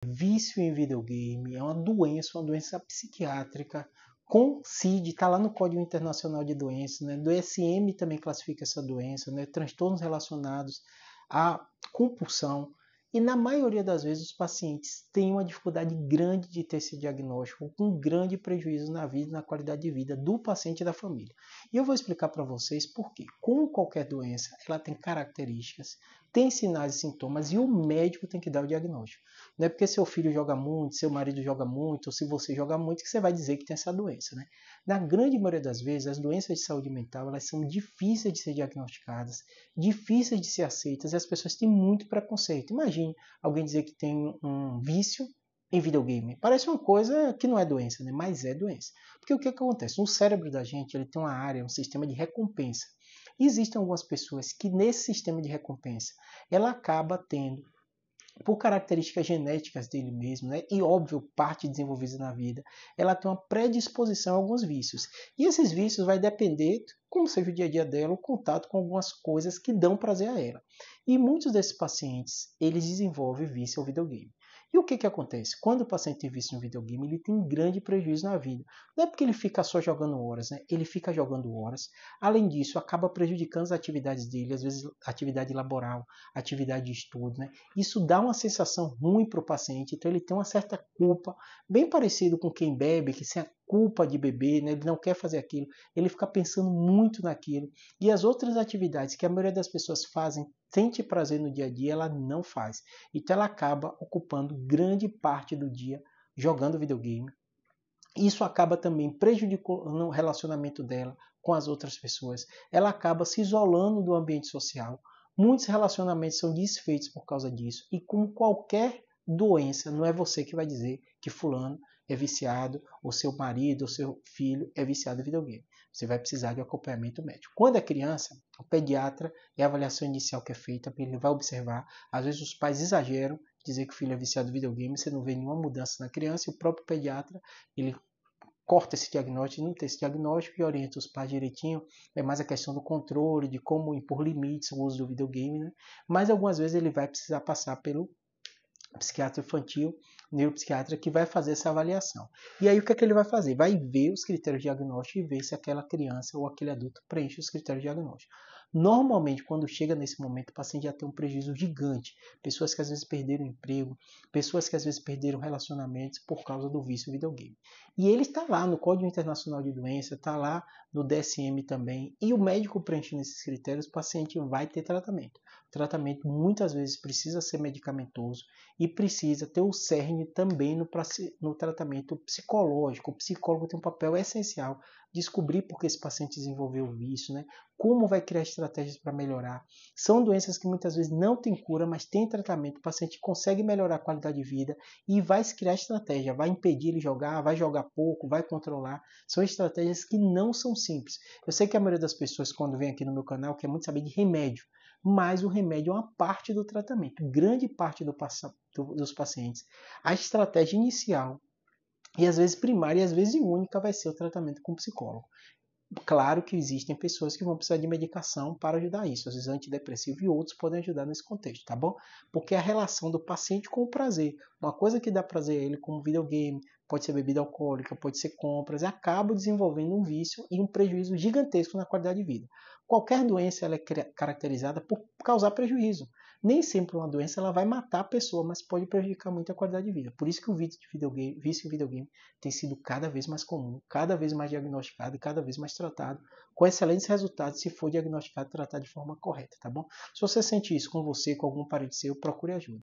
Vício em videogame é uma doença psiquiátrica com CID, está lá no Código Internacional de Doenças, né? Do DSM também classifica essa doença, né? Transtornos relacionados à compulsão. E na maioria das vezes os pacientes têm uma dificuldade grande de ter esse diagnóstico, com grande prejuízo na vida e na qualidade de vida do paciente e da família. E eu vou explicar para vocês por quê. Como qualquer doença, ela tem características, tem sinais e sintomas e o médico tem que dar o diagnóstico. Não é porque seu filho joga muito, seu marido joga muito, ou se você joga muito, que você vai dizer que tem essa doença, né? Na grande maioria das vezes, as doenças de saúde mental, elas são difíceis de ser diagnosticadas, difíceis de ser aceitas, e as pessoas têm muito preconceito. Imagine alguém dizer que tem um vício em videogame. Parece uma coisa que não é doença, né? Mas é doença. Porque o que acontece? O cérebro da gente, ele tem uma área, um sistema de recompensa. E existem algumas pessoas que nesse sistema de recompensa, ela acaba tendo, por características genéticas dele mesmo, né? E óbvio, parte desenvolvida na vida, ela tem uma predisposição a alguns vícios. E esses vícios vai depender, como seja o dia a dia dela, o contato com algumas coisas que dão prazer a ela. E muitos desses pacientes, eles desenvolvem vício ao videogame. E o que acontece? Quando o paciente tem vício no videogame, ele tem grande prejuízo na vida. Não é porque ele fica só jogando horas, né? Ele fica jogando horas. Além disso, acaba prejudicando as atividades dele, às vezes atividade laboral, atividade de estudo, né? Isso dá uma sensação ruim para o paciente, então ele tem uma certa culpa, bem parecido com quem bebe, que sem a culpa de beber, né? Ele não quer fazer aquilo, ele fica pensando muito naquilo. E as outras atividades que a maioria das pessoas fazem, sente prazer no dia a dia, ela não faz. Então ela acaba ocupando grande parte do dia jogando videogame. Isso acaba também prejudicando o relacionamento dela com as outras pessoas. Ela acaba se isolando do ambiente social. Muitos relacionamentos são desfeitos por causa disso. E como qualquer doença, não é você que vai dizer que fulano é viciado, ou seu marido, ou seu filho é viciado em videogame. Você vai precisar de acompanhamento médico. Quando é criança, o pediatra é a avaliação inicial que é feita, ele vai observar. Às vezes os pais exageram, dizer que o filho é viciado em videogame, você não vê nenhuma mudança na criança, e o próprio pediatra, ele corta esse diagnóstico, não tem esse diagnóstico e orienta os pais direitinho. É mais a questão do controle, de como impor limites no uso do videogame, né? Mas algumas vezes ele vai precisar passar pelo psiquiatra infantil, neuropsiquiatra, que vai fazer essa avaliação. E aí o que é que ele vai fazer? Vai ver os critérios diagnósticos e ver se aquela criança ou aquele adulto preenche os critérios diagnósticos. Normalmente, quando chega nesse momento, o paciente já tem um prejuízo gigante. Pessoas que às vezes perderam emprego, pessoas que às vezes perderam relacionamentos por causa do vício videogame. E ele está lá no Código Internacional de Doença, está lá no DSM também. E o médico preenchendo esses critérios, o paciente vai ter tratamento. O tratamento muitas vezes precisa ser medicamentoso e precisa ter o cerne também no tratamento psicológico. O psicólogo tem um papel essencial, descobrir por que esse paciente desenvolveu o vício, né? Como vai criar estratégias para melhorar. São doenças que muitas vezes não têm cura, mas tem tratamento. O paciente consegue melhorar a qualidade de vida e vai se criar estratégia, vai impedir ele jogar, vai jogar pouco, vai controlar. São estratégias que não são simples. Eu sei que a maioria das pessoas, quando vem aqui no meu canal, quer muito saber de remédio, mas o remédio é uma parte do tratamento. Grande parte dos pacientes, a estratégia inicial, e às vezes primária e às vezes única, vai ser o tratamento com psicólogo. Claro que existem pessoas que vão precisar de medicação para ajudar isso, às vezes antidepressivo e outros podem ajudar nesse contexto, tá bom? Porque a relação do paciente com o prazer, uma coisa que dá prazer a ele, como videogame, pode ser bebida alcoólica, pode ser compras, acaba desenvolvendo um vício e um prejuízo gigantesco na qualidade de vida. Qualquer doença ela é caracterizada por causar prejuízo. Nem sempre uma doença ela vai matar a pessoa, mas pode prejudicar muito a qualidade de vida. Por isso que o vício em videogame tem sido cada vez mais comum, cada vez mais diagnosticado e cada vez mais tratado, com excelentes resultados se for diagnosticado e tratado de forma correta, tá bom? Se você sente isso com você, com algum parente seu, procure ajuda.